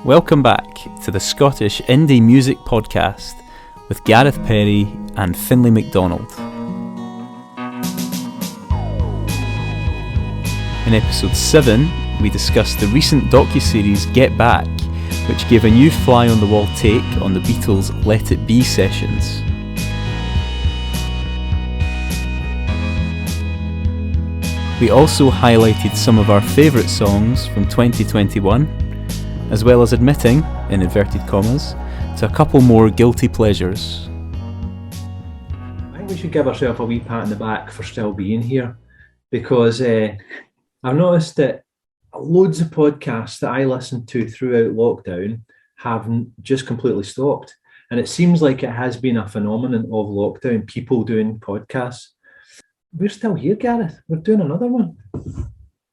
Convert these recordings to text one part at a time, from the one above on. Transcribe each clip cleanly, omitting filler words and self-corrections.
Welcome back to the Scottish Indie Music Podcast with Gareth, Perrie and Finlay Macdonald. In episode 7, we discussed the recent docuseries Get Back, which gave a new fly-on-the-wall take on the Beatles Let It Be sessions. We also highlighted some of our favourite songs from 2021, as well as admitting, in inverted commas, to a couple more guilty pleasures. I think we should give ourselves a wee pat on the back for still being here, because I've noticed that loads of podcasts that I listened to throughout lockdown have just completely stopped. And it seems like it has been a phenomenon of lockdown, people doing podcasts. We're still here, Gareth. We're doing another one.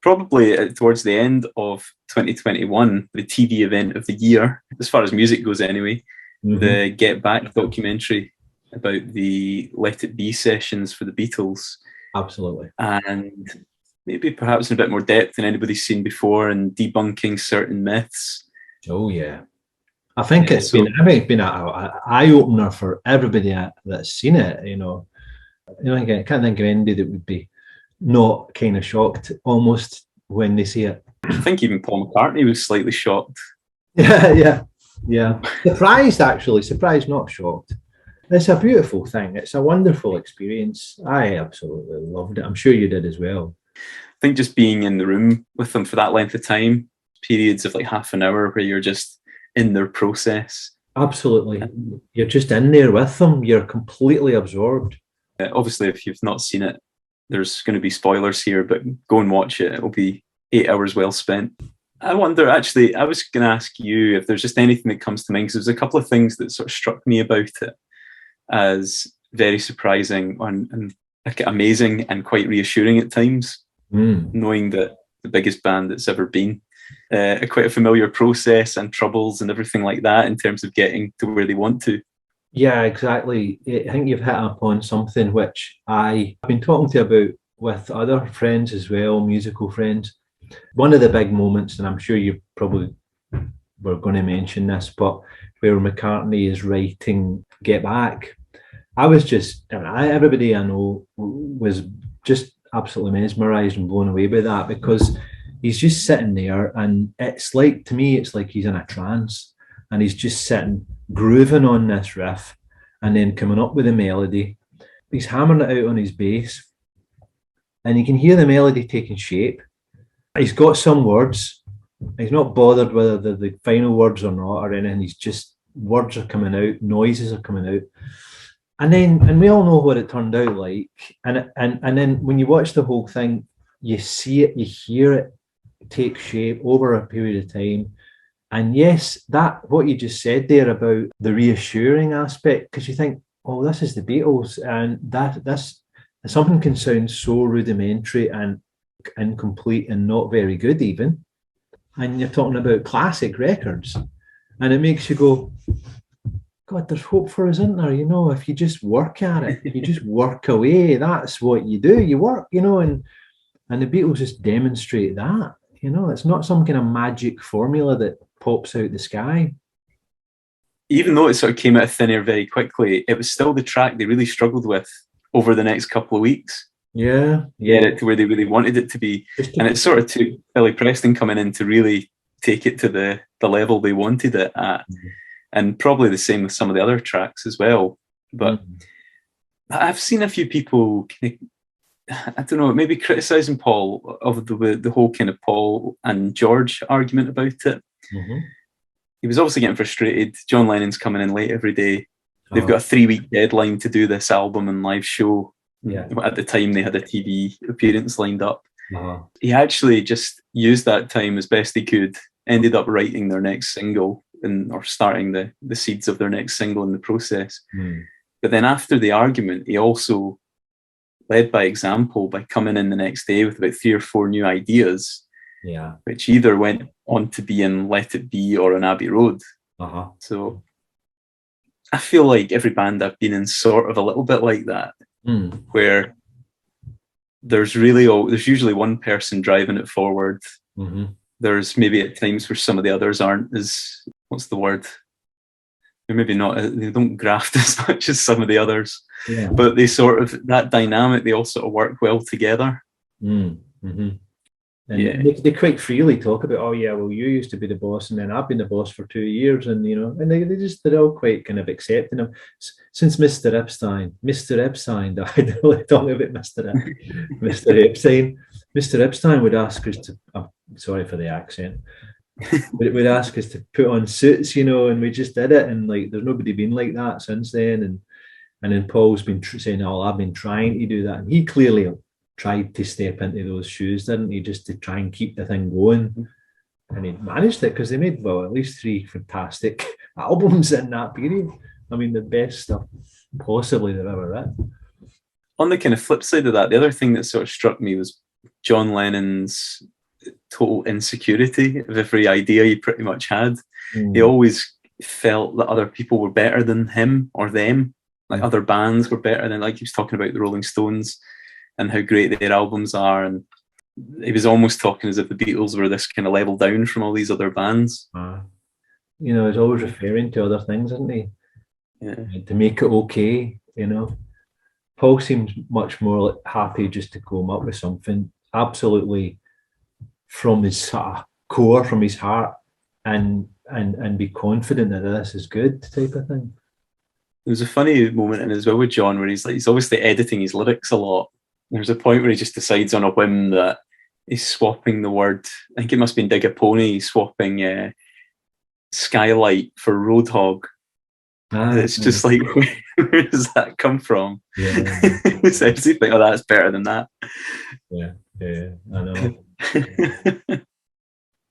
Probably towards the end of 2021, the TV event of the year, as far as music goes anyway, the Get Back documentary about the Let It Be sessions for the Beatles. Absolutely. And maybe perhaps in a bit more depth than anybody's seen before, and debunking certain myths. Oh, yeah. I think it's been an eye-opener for everybody that's seen it, I can't think of anybody that would be not kind of shocked almost when they see it. I think even Paul McCartney was slightly shocked. Yeah. Surprised, not shocked. It's a beautiful thing. It's a wonderful experience. I absolutely loved it. I'm sure you did as well. I think just being in the room with them for that length of time, periods of like half an hour where you're just in their process. Absolutely. You're just in there with them. You're completely absorbed. Obviously, if you've not seen it, there's going to be spoilers here, but go and watch it. It'll be 8 hours well spent. I wonder, actually, I was going to ask you if there's just anything that comes to mind, because there's a couple of things that sort of struck me about it as very surprising and like amazing and quite reassuring at times, knowing that the biggest band that's ever been, quite a familiar process and troubles and everything like that in terms of getting to where they want to. Yeah, exactly. I think you've hit upon something which I've been talking to about with other friends as well, musical friends. One of the big moments, and I'm sure you probably were going to mention this, but where McCartney is writing Get Back, everybody I know was just absolutely mesmerised and blown away by that, because he's just sitting there and it's like he's in a trance and he's just sitting grooving on this riff and then coming up with a melody. He's hammering it out on his bass and you can hear the melody taking shape. He's got some words. He's not bothered whether they're the final words or not or anything. He's just, words are coming out, noises are coming out. And we all know what it turned out like. And then when you watch the whole thing, you see it, you hear it take shape over a period of time. And yes, that what you just said there about the reassuring aspect, because you think, oh, this is the Beatles, and this something can sound so rudimentary and incomplete and not very good even, and you're talking about classic records, and it makes you go, God, there's hope for us, isn't there? If you just work at it, you just work away. That's what you do. You work, and the Beatles just demonstrate that. It's not some kind of magic formula that pops out the sky. Even though it sort of came out of thin air very quickly, it was still the track they really struggled with over the next couple of weeks. Yeah. Get it to where they really wanted it to be. And it sort of took Billy Preston coming in to really take it to the level they wanted it at. And probably the same with some of the other tracks as well. But I've seen a few people, I don't know, maybe criticising Paul of the whole kind of Paul and George argument about it. He was obviously getting frustrated. John Lennon's coming in late every day. They've got a 3-week deadline to do this album and live show. Yeah. At the time, they had a TV appearance lined up. He actually just used that time as best he could, ended up writing their next single or starting the seeds of their next single in the process. But then after the argument, he also led by example by coming in the next day with about 3 or 4 new ideas, which either went on to be in Let It Be or on Abbey Road. So I feel like every band I've been in sort of a little bit like that, where there's usually one person driving it forward, there's maybe at times where some of the others aren't as, what's the word? They're maybe not, they don't graft as much as some of the others, but they sort of, that dynamic, they all sort of work well together. Mm-hmm. And they quite freely talk about, oh yeah, well, you used to be the boss, and then I've been the boss for 2 years, and and they're all quite kind of accepting him. Since Mr. Epstein died, we're talking about Mr. Epstein. Mr. Epstein would ask us to, I'm sorry for the accent, but it would ask us to put on suits, and we just did it, and like there's nobody been like that since then. And then Paul's been saying, oh, I've been trying to do that, and he clearly tried to step into those shoes, didn't he, just to try and keep the thing going. And he managed it, because they made, well, at least 3 fantastic albums in that period. I mean, the best stuff possibly they've ever written. On the kind of flip side of that, the other thing that sort of struck me was John Lennon's total insecurity of every idea he pretty much had. He always felt that other people were better than him or them, like other bands were better than, like he was talking about the Rolling Stones and how great their albums are, and he was almost talking as if the Beatles were this kind of level down from all these other bands. He's always referring to other things, isn't he? To make it okay, Paul seems much more happy just to come up with something absolutely from his sort of core, from his heart, and be confident that this is good, type of thing. There was a funny moment in as well with John where he's obviously editing his lyrics a lot. There's a point where he just decides on a whim that he's swapping the word, I think it must have been Dig a Pony, swapping skylight for roadhog. It's just like, where does that come from? So you think, oh, that's better than that. Yeah, I know.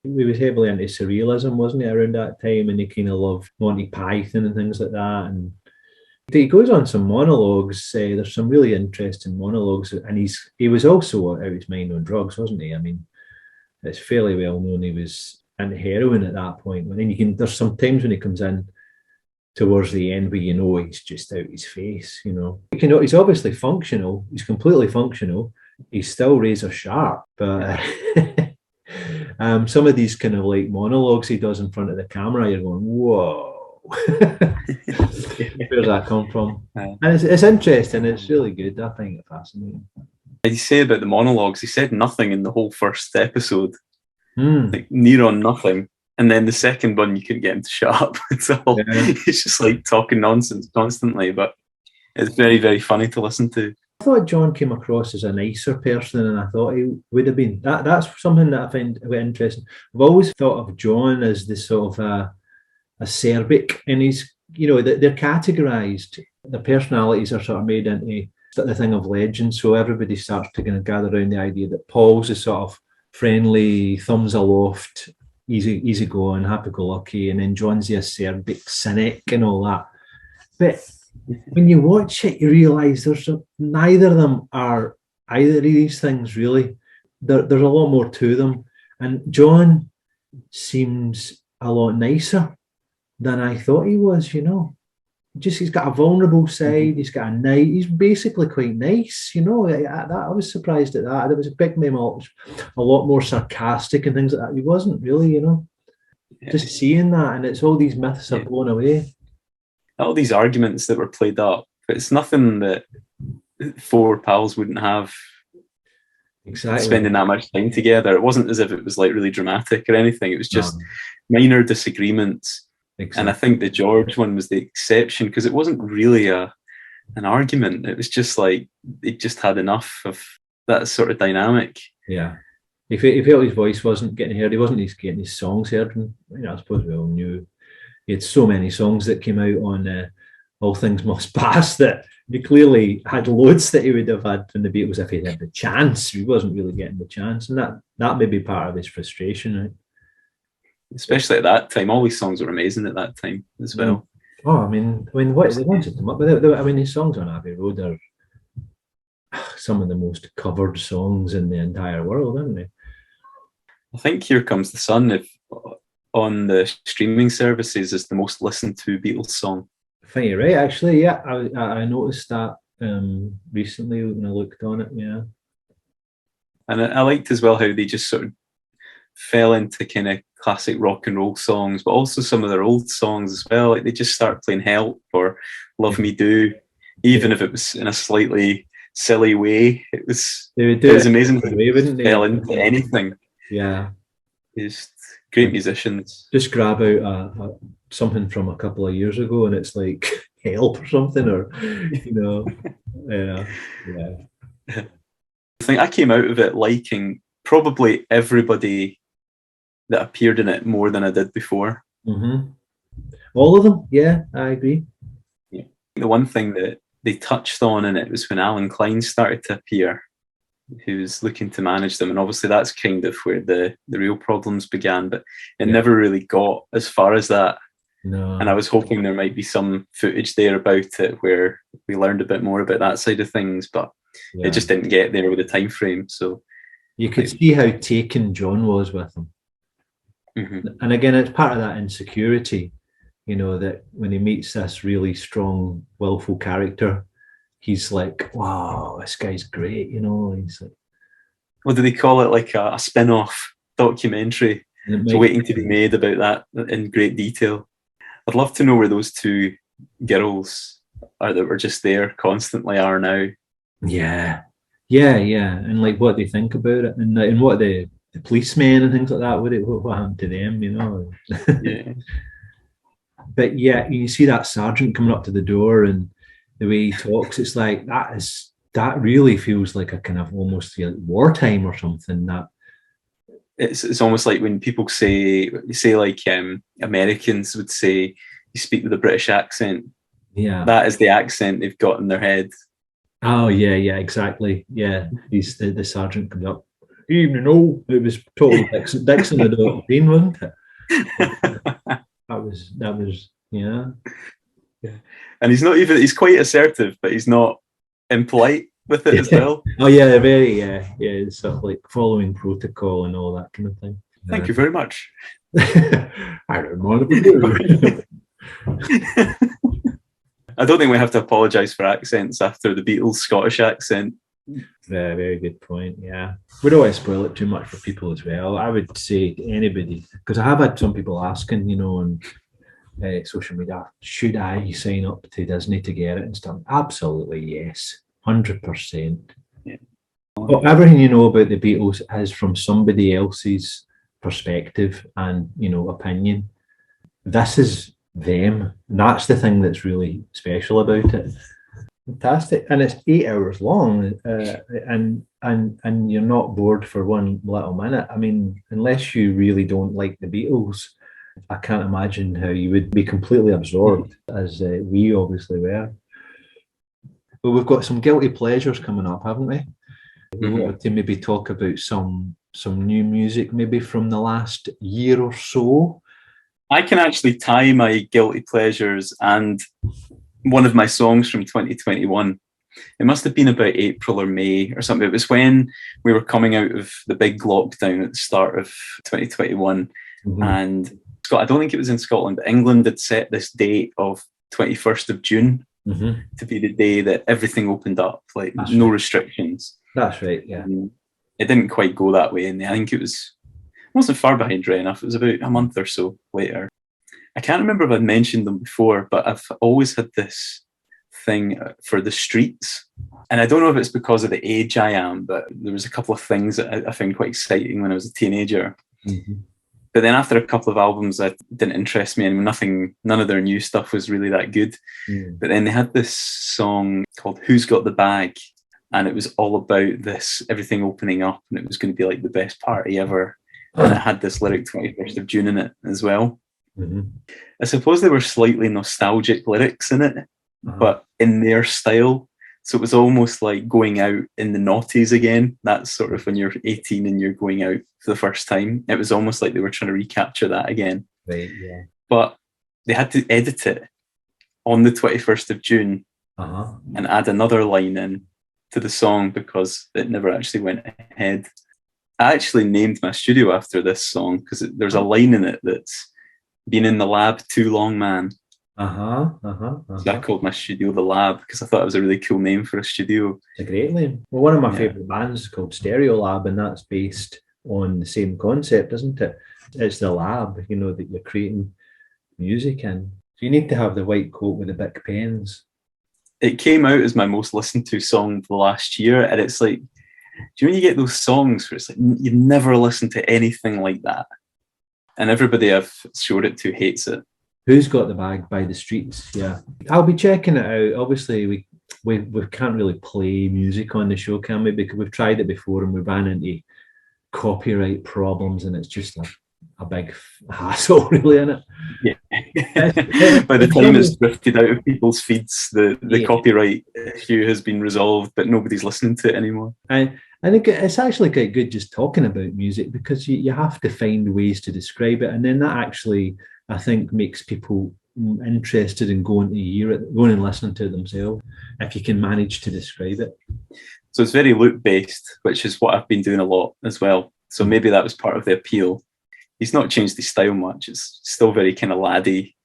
He was heavily into surrealism, wasn't he, around that time, and he kind of loved Monty Python and things like that. And he goes on some monologues. There's some really interesting monologues, and he was also out of his mind on drugs, wasn't he? I mean, it's fairly well known he was into heroin at that point. And then there's some times when he comes in towards the end where he's just out his face. He's obviously functional. He's completely functional. He's still razor sharp, but some of these kind of like monologues he does in front of the camera, you're going, whoa. Where's that come from? And it's interesting. It's really good. I find it fascinating. He said about the monologues, he said nothing in the whole first episode, like near on nothing. And then the second one, you couldn't get him to shut up. It's just like talking nonsense constantly, but it's very, very funny to listen to. I thought John came across as a nicer person than I thought he would have been. That's something that I find quite interesting. I've always thought of John as this sort of acerbic, and he's, they're categorized. The personalities are sort of made into the thing of legend, so everybody starts to kind of gather around the idea that Paul's is sort of friendly, thumbs aloft, easy going, happy-go-lucky, and then John's the acerbic cynic and all that. But when you watch it, you realise neither of them are either of these things, really. There's a lot more to them. And John seems a lot nicer than I thought he was, He's got a vulnerable side, he's he's basically quite nice, I was surprised at that. There was a big memo, a lot more sarcastic and things like that. He wasn't really, just seeing that, and it's all these myths are blown away. All these arguments that were played up, but it's nothing that 4 pals wouldn't have. Exactly. Spending that much time together. It wasn't as if it was like really dramatic or anything. It was just minor disagreements. Exactly. And I think the George one was the exception, because it wasn't really an argument. It was just like they just had enough of that sort of dynamic. Yeah. He felt his voice wasn't getting heard. He wasn't getting his songs heard. And, I suppose we all knew he had so many songs that came out on All Things Must Pass that he clearly had loads that he would have had in the Beatles if he had the chance. He wasn't really getting the chance, and that may be part of his frustration, right? Especially at that time, all these songs were amazing at that time as well. Oh, I mean, what they wanted them up with? I mean, his songs on Abbey Road are some of the most covered songs in the entire world, aren't they? I think Here Comes the Sun, if on the streaming services, is the most listened to Beatles song. I think you're right, actually. Yeah, I noticed that recently when I looked on it. Yeah, and I liked as well how they just sort of fell into kind of classic rock and roll songs, but also some of their old songs as well. Like they just start playing Help or Love Me Do, even if it was in a slightly silly way. It was amazing how they fell into anything. Yeah. Just great musicians. Just grab out something from a couple of years ago and it's like Help or something, or yeah. I think I came out of it liking probably everybody that appeared in it more than I did before. Mm-hmm. All of them, yeah, I agree. Yeah. The one thing that they touched on in it was when Alan Klein started to appear, who was looking to manage them, and obviously that's kind of where the real problems began, but it never really got as far as that. No. And I was hoping there might be some footage there about it where we learned a bit more about that side of things, but it just didn't get there with the time frame. So you could see how taken John was with him. Mm-hmm. And again, it's part of that insecurity, that when he meets this really strong, willful character, he's like, wow, this guy's great, he's like, what do they call it? Like a spin-off documentary waiting to be made about that in great detail. I'd love to know where those two girls are that were just there constantly are now. Yeah. And like what they think about it, and what the policemen and things like that, what happened to them, Yeah. But yeah, you see that sergeant coming up to the door and the way he talks, it's like that really feels like a kind of almost like wartime or something. That it's almost like when people say like Americans would say you speak with a British accent. Yeah, that is the accent they've got in their head. Oh yeah, exactly. Yeah, he's the sergeant comes up. Evening, all. It was totally Dixon had not been, wasn't it? That was yeah. And he's quite assertive, but he's not impolite with it as well. Oh yeah, very it's sort of like following protocol and all that kind of thing. Thank you very much. I don't know what to do. I don't think we have to apologise for accents after the Beatles' Scottish accent. Very, very good point. Yeah, we don't want to spoil it too much for people as well. I would say to anybody, because I have had some people asking, on social media, should I sign up to Disney to get it and stuff? Absolutely, yes, 100%. Yeah. Well, everything you know about the Beatles is from somebody else's perspective and opinion. This is them, and that's the thing that's really special about it. Fantastic, and it's 8 hours long, and you're not bored for one little minute. I mean, unless you really don't like the Beatles, I can't imagine how you would be completely absorbed, as we obviously were. But we've got some guilty pleasures coming up, haven't we? We wanted to maybe talk about some new music, maybe from the last year or so. I can actually tie my guilty pleasures and one of my songs from 2021. It must have been about April or May or something. It was when we were coming out of the big lockdown at the start of 2021. And I don't think it was in Scotland, but England had set this date of 21st of June to be the day that everything opened up, like no restrictions. That's right, yeah. It didn't quite go that way. And I think it wasn't far behind Dre enough. It was about a month or so later. I can't remember if I'd mentioned them before, but I've always had this thing for the streets. And I don't know if it's because of the age I am, but there was a couple of things that I found quite exciting when I was a teenager. But then after a couple of albums that didn't interest me, and none of their new stuff was really that good. But then they had this song called Who's Got the Bag? And it was all about this, everything opening up, and it was going to be like the best party ever. And it had this lyric 21st of June in it as well. I suppose there were slightly nostalgic lyrics in it, but in their style. So it was almost like going out in the noughties again. That's sort of when you're 18 and you're going out for the first time. It was almost like they were trying to recapture that again. Right, yeah. But they had to edit it on the 21st of June and add another line in to the song because it never actually went ahead. I actually named my studio after this song because there's a line in it that's been in the lab too long, man. So I called my studio The Lab because I thought it was a really cool name for a studio. It's a great name. Well, one of my favourite bands is called Stereo Lab, and that's based on the same concept, isn't it? It's the lab, you know, that you're creating music in. So you need to have the white coat with the big pens. It came out as my most listened to song of the last year, and it's like, do you know when you get those songs where it's like you've never listened to anything like that, and everybody I've showed it to hates it? Who's Got the Bag by the Streets? Yeah, I'll be checking it out. Obviously, we can't really play music on the show, can we? Because we've tried it before and we ran into copyright problems, and it's just a big hassle, really, isn't it? Yeah. By the time it's drifted out of people's feeds, the copyright issue has been resolved, but nobody's listening to it anymore. I think it's actually quite good just talking about music, because you have to find ways to describe it, and then that actually, I think, makes people interested in going and listening to it themselves, if you can manage to describe it. So it's very loop based, which is what I've been doing a lot as well. So maybe that was part of the appeal. He's not changed his style much. It's still very kind of laddie.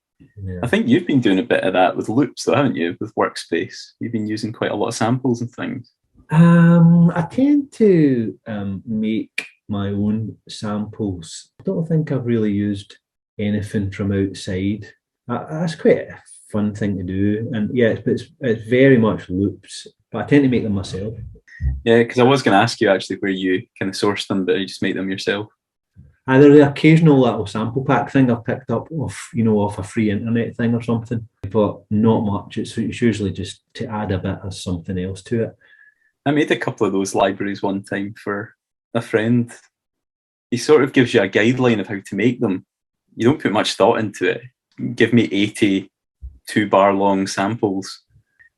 Yeah. I think you've been doing a bit of that with loops, though, haven't you? With Workspace, you've been using quite a lot of samples and things. I tend to make my own samples. I don't think I've really used anything from outside. That's quite a fun thing to do, and yeah, it's very much loops, but I tend to make them myself. Yeah, because I was going to ask you actually where you kind of source them, but you just make them yourself. Either the occasional little sample pack thing I've picked up off a free internet thing or something, but not much. It's usually just to add a bit of something else to it. I made a couple of those libraries one time for a friend. He sort of gives you a guideline of how to make them. You don't put much thought into it. Give me 80 2-bar long samples.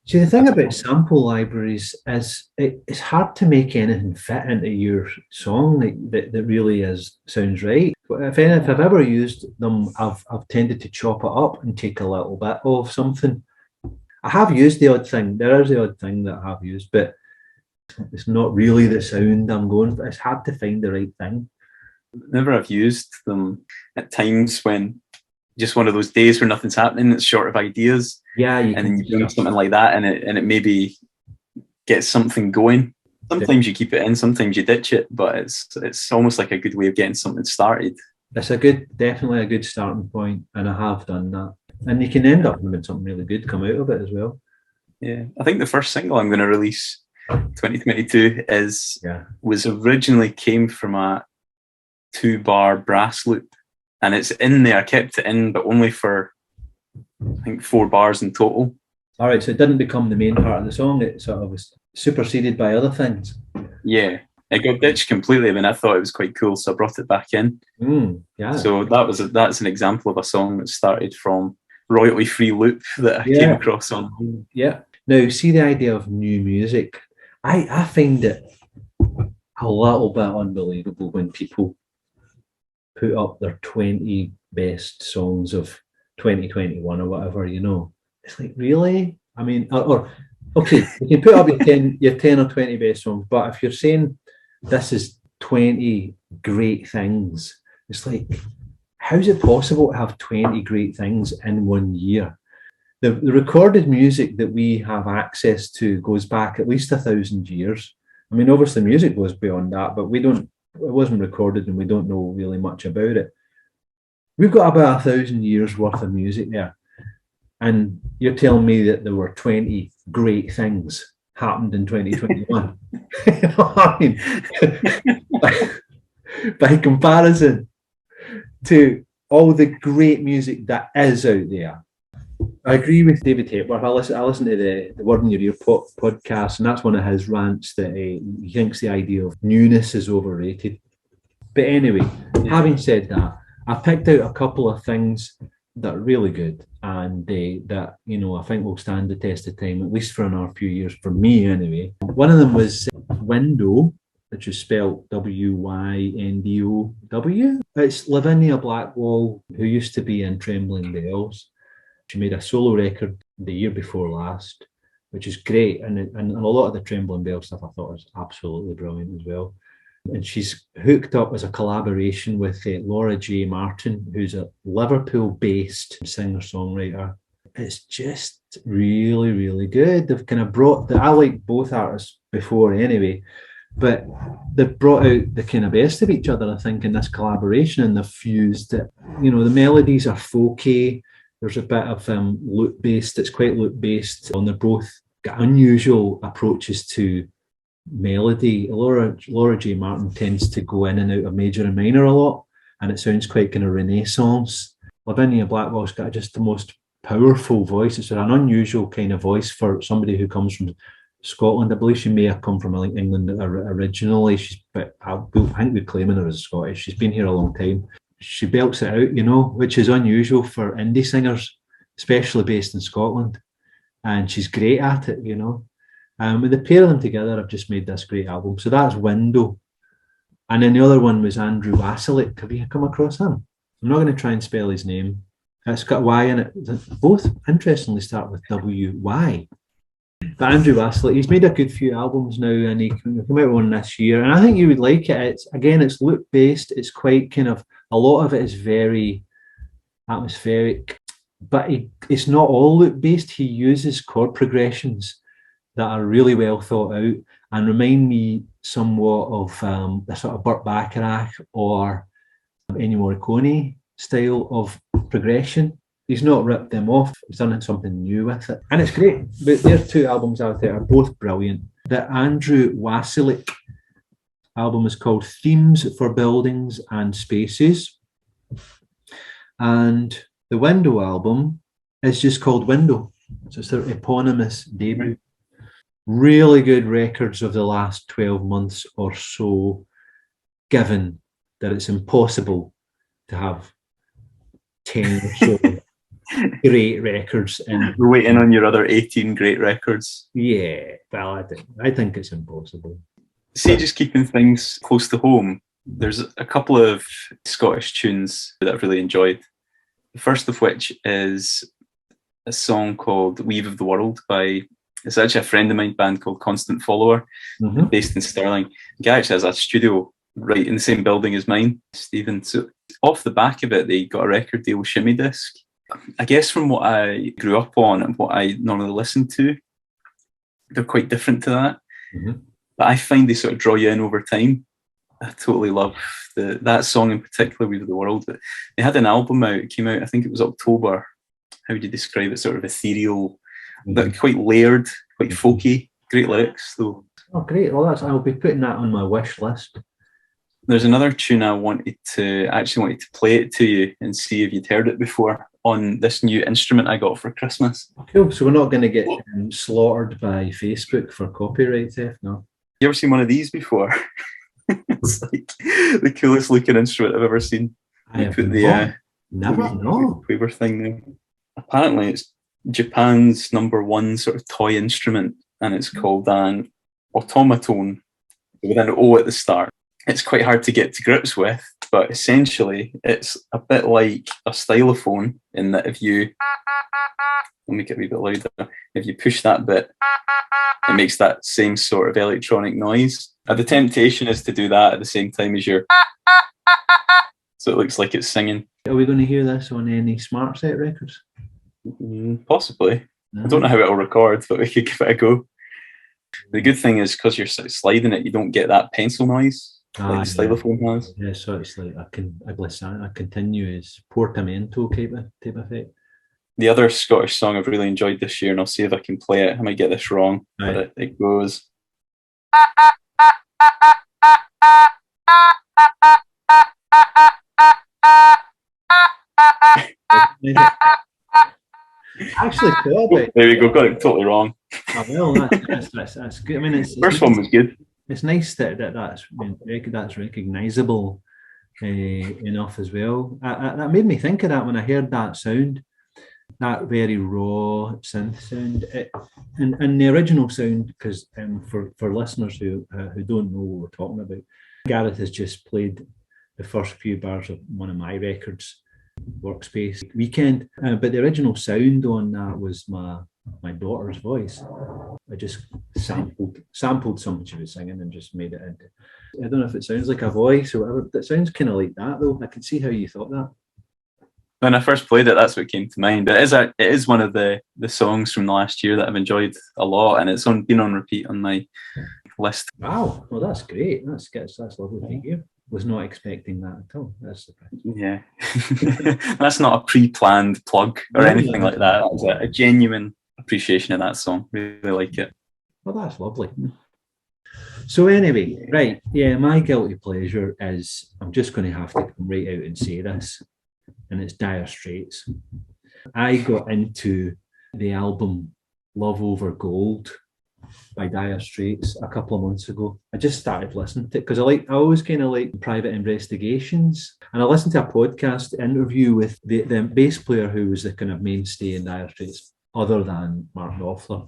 See, the thing about sample libraries is it's hard to make anything fit into your song that really sounds right. If I've ever used them, I've tended to chop it up and take a little bit of something. I have used the odd thing. There is the odd thing that I have used, but it's not really the sound I'm going for. It's hard to find the right thing. Whenever I've used them, at times when just one of those days where nothing's happening, it's short of ideas. Yeah, and then you bring something like that, and it maybe gets something going. Sometimes you keep it in, sometimes you ditch it, but it's almost like a good way of getting something started. It's definitely a good starting point, and I have done that. And you can end up having something really good come out of it as well. Yeah, I think the first single I'm going to release 2022 was originally came from a 2-bar brass loop, and it's in there. I kept it in, but only for I think 4 bars in total. All right, so it didn't become the main part of the song. It sort of was superseded by other things. Yeah, it got ditched completely. I mean, I thought it was quite cool, so I brought it back in. Yeah. So that's an example of a song that started from royalty-free loop that I came across on. Yeah. Now, see the idea of new music. I find it a little bit unbelievable when people put up their 20 best songs of 2021 or whatever, you know. It's like, really? I mean, or okay, you can put up your 10 or 20 best songs, but if you're saying this is 20 great things, it's like, how is it possible to have 20 great things in 1 year? The recorded music that we have access to goes back at least 1,000 years. I mean, obviously music goes beyond that, but it wasn't recorded and we don't know really much about it. We've got about 1,000 years worth of music there. And you're telling me that there were 20 great things happened in 2021. You know what I mean? By comparison to all the great music that is out there. I agree with David Hepworth. I listen to the Word in Your Ear podcast, and that's one of his rants that he thinks the idea of newness is overrated. But anyway, having said that, I picked out a couple of things that are really good and that, you know, I think will stand the test of time, at least for another few years, for me anyway. One of them was Window, which is spelled Window. It's Lavinia Blackwell, who used to be in Trembling Bells. She made a solo record the year before last, which is great. And a lot of the Trembling Bells stuff I thought was absolutely brilliant as well. And she's hooked up as a collaboration with Laura J. Martin, who's a Liverpool-based singer-songwriter. It's just really, really good. They've kind of I like both artists before anyway, but they've brought out the kind of best of each other, I think, in this collaboration, and they've fused it. You know, the melodies are folky. There's a bit of loop based. It's quite loop based, and they're both got unusual approaches to melody. Laura J. Martin tends to go in and out of major and minor a lot, and it sounds quite kind of Renaissance. Lavinia Blackwell's got just the most powerful voice. It's an unusual kind of voice for somebody who comes from Scotland. I believe she may have come from England originally. But I think we're claiming her as Scottish. She's been here a long time. She belts it out, you know, which is unusual for indie singers, especially based in Scotland. And she's great at it, you know. With the pair of them together, I've just made this great album. So that's Window. And then the other one was Andrew Wasilek. Have you come across him? I'm not going to try and spell his name. It's got a Y in it. Both, interestingly, start with W-Y. But Andrew Wasilek, he's made a good few albums now, and he came out one this year. And I think you would like it. It's loop-based. It's quite kind of, a lot of it is very atmospheric. But it's not all loop-based. He uses chord progressions that are really well thought out and remind me somewhat of the sort of Burt Bacharach or Ennio Morricone style of progression. He's not ripped them off. He's done something new with it. And it's great. But their two albums out there are both brilliant. The Andrew Wasilek album is called Themes for Buildings and Spaces. And the Window album is just called Window. So it's their eponymous debut. Really good records of the last 12 months or so, given that it's impossible to have 10 or so great records. And we're waiting on your other 18 great records. Yeah, well, I think it's impossible. See, just keeping things close to home, there's a couple of Scottish tunes that I've really enjoyed. The first of which is a song called Weave of the World by, it's actually a friend of mine band called Constant Follower, based in Stirling. The guy actually has a studio right in the same building as mine, Stephen. So off the back of it, they got a record deal with Shimmy Disc. I guess from what I grew up on and what I normally listen to, they're quite different to that. But I find they sort of draw you in over time. I totally love that song in particular, Weave of the World. But they had an album out, it came out, I think it was October. How would you describe it? Sort of ethereal, but quite layered, quite folky. Great lyrics, though. Oh, great. Well, I'll be putting that on my wish list. There's another tune I wanted to play it to you and see if you'd heard it before on this new instrument I got for Christmas. Cool. So we're not going to get slaughtered by Facebook for copyright theft, no? You ever seen one of these before? It's like the coolest looking instrument I've ever seen. I have never quiver thing there. Apparently, it's Japan's #1 sort of toy instrument, and it's called an automaton with an O at the start. It's quite hard to get to grips with, but essentially it's a bit like a stylophone in that if you, let me get a wee bit louder, if you push that bit, it makes that same sort of electronic noise. Now, the temptation is to do that at the same time as your, so it looks like it's singing. Are we going to hear this on any Smart Set records? Possibly. I don't know how it'll record, but we could give it a go. The good thing is because you're sliding it, you don't get that pencil noise like the stylophone has. Yeah, so it's like a continuous portamento type of effect. The other Scottish song I've really enjoyed this year, and I'll see if I can play it. I might get this wrong, but it goes. Actually, there we go. Got it totally wrong. Oh, well, that's good. I mean, first one was good. It's nice that's recognisable enough as well. That made me think of that when I heard that sound, that very raw synth sound, and the original sound. Because for listeners who don't know what we're talking about, Gareth has just played the first few bars of one of my records, Workspace Weekend, but the original sound on that was my daughter's voice. I just sampled something she was singing and just made it into. I don't know if it sounds like a voice or whatever, but it sounds kind of like that though. I can see how you thought that. When I first played it, that's what came to mind. It is one of the songs from the last year that I've enjoyed a lot, and it's been on repeat on my list. Wow, well, that's great. That's lovely to hear. Was not expecting that at all. That's surprising. Yeah. That's not a pre-planned plug or anything like that. It's a genuine appreciation of that song. Really like it. Well, that's lovely. So anyway, right, yeah, my guilty pleasure is, I'm just going to have to come right out and say this, and it's Dire Straits. I got into the album Love Over Gold by Dire Straits a couple of months ago. I just started listening to it because I always kind of like private investigations, and I listened to a podcast interview with the bass player who was the kind of mainstay in Dire Straits, other than Mark Knopfler.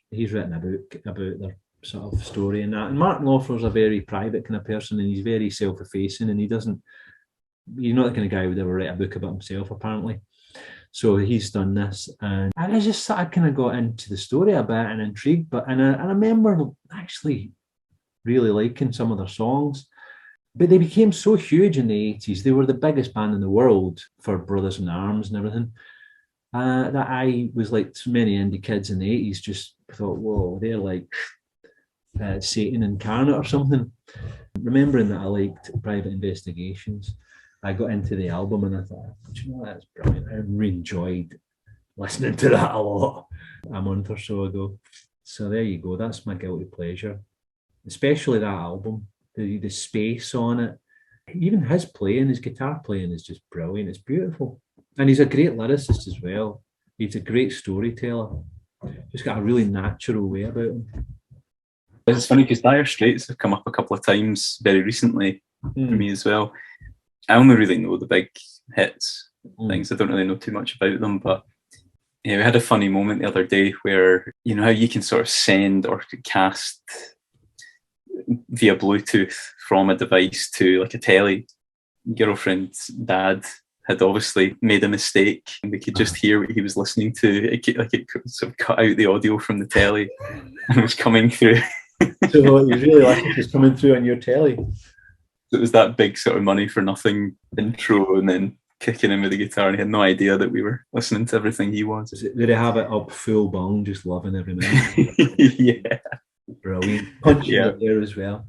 He's written a book about their sort of story and that. And Mark Knopfler's a very private kind of person, and he's very self-effacing, and he's not the kind of guy who would ever write a book about himself, apparently. So he's done this, and I just sort of kind of got into the story a bit and intrigued. But I remember actually really liking some of their songs, but they became so huge in the 80s. They were the biggest band in the world for Brothers in Arms and everything. That I was like so many indie kids in the 80s, just thought, whoa, they're like Satan incarnate or something. Remembering that I liked Private Investigations, I got into the album and I thought, you know, that's brilliant. I really enjoyed listening to that a lot a month or so ago. So there you go. That's my guilty pleasure, especially that album. The space on it, even his guitar playing is just brilliant. It's beautiful, and he's a great lyricist as well. He's a great storyteller. Just got a really natural way about him. It's funny because Dire Straits have come up a couple of times very recently for me as well. I only really know the big hits, things. I don't really know too much about them, but yeah, we had a funny moment the other day where, you know how you can sort of send or cast via Bluetooth from a device to like a telly. Girlfriend's dad had obviously made a mistake, and we could just hear what he was listening to. It sort of cut out the audio from the telly, and it was coming through. So what you really like it was coming through on your telly. It was that big sort of money for nothing intro, and then kicking in with the guitar, and he had no idea that we were listening to everything he was. Did he have it up full bung, just loving every minute? Yeah. Brilliant. Punching it there as well.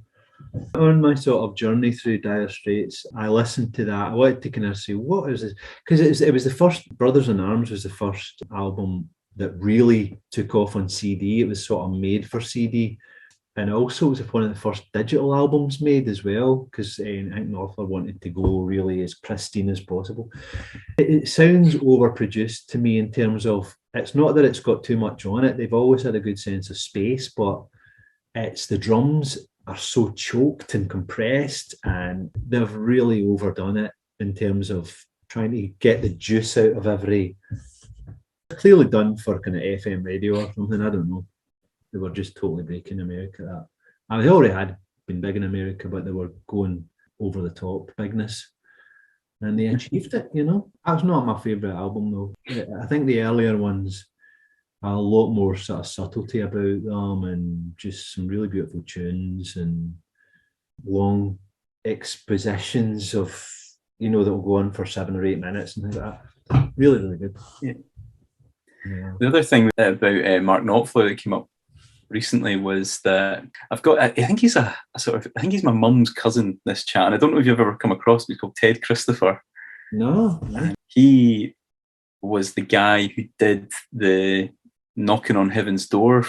On my sort of journey through Dire Straits, I listened to that. I wanted to kind of see, what is this? Because it was the first, Brothers in Arms was the first album that really took off on CD. It was sort of made for CD. And also it was one of the first digital albums made as well, because I think Knopfler wanted to go really as pristine as possible. It sounds overproduced to me in terms of, it's not that it's got too much on it. They've always had a good sense of space, but it's the drums are so choked and compressed, and they've really overdone it in terms of trying to get the juice out of every. Clearly done for kind of FM radio or something. I don't know. They were just totally breaking America. They already had been big in America, but they were going over the top bigness, and they achieved it. You know, that's not my favourite album though. I think the earlier ones are a lot more sort of subtlety about them, and just some really beautiful tunes and long expositions of, you know, that will go on for 7 or 8 minutes and things like that. Really, really good. Yeah. Yeah. The other thing about Mark Knopfler that came up recently was that I think he's I think he's my mum's cousin, this chap, and I don't know if you've ever come across him. He's called Ted Christopher. No. He was the guy who did the Knocking on Heaven's Door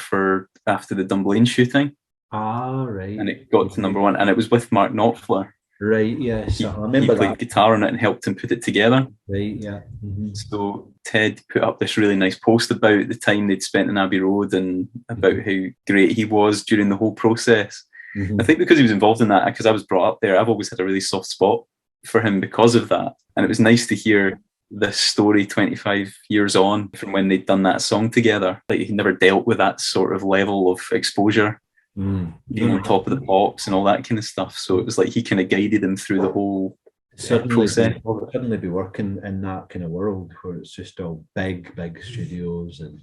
after the Dunblane shooting. Ah, right. And it got to number 1, and it was with Mark Knopfler. Right, yes. I remember he played guitar on it and helped him put it together. Right, yeah. Mm-hmm. So Ted put up this really nice post about the time they'd spent in Abbey Road and about how great he was during the whole process. Mm-hmm. I think because he was involved in that, because I was brought up there, I've always had a really soft spot for him because of that. And it was nice to hear this story 25 years on from when they'd done that song together. Like, he never dealt with that sort of level of exposure. Being on top of the pops and all that kind of stuff. So it was like he kind of guided him through the whole process. Suddenly be working in that kind of world where it's just all big studios, and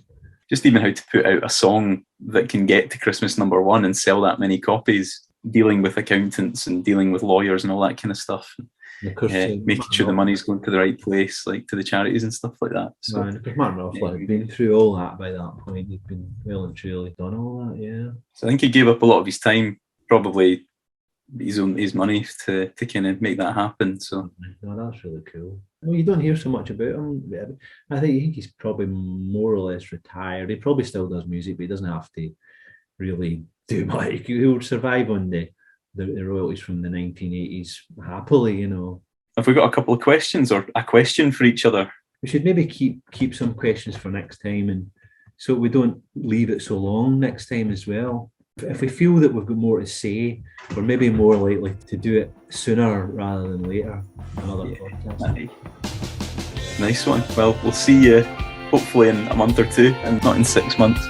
just even how to put out a song that can get to Christmas number 1 and sell that many copies, dealing with accountants and dealing with lawyers and all that kind of stuff. And of course, making sure the money's going to the right place, like to the charities and stuff like that. So, because Martin Knopfler had been through all that by that point. He'd been well and truly done all that, yeah. So I think he gave up a lot of his time, probably his money to kind of make that happen. So no, that's really cool. Well, you don't hear so much about him. I think he's probably more or less retired. He probably still does music, but he doesn't have to really do much. He would survive on the royalties from the 1980s happily, you know. Have we got a couple of questions or a question for each other? We should maybe keep some questions for next time, and so we don't leave it so long next time as well. If we feel that we've got more to say, we're maybe more likely to do it sooner rather than later. Another podcast. Nice one. Well, we'll see you hopefully in a month or two and not in 6 months.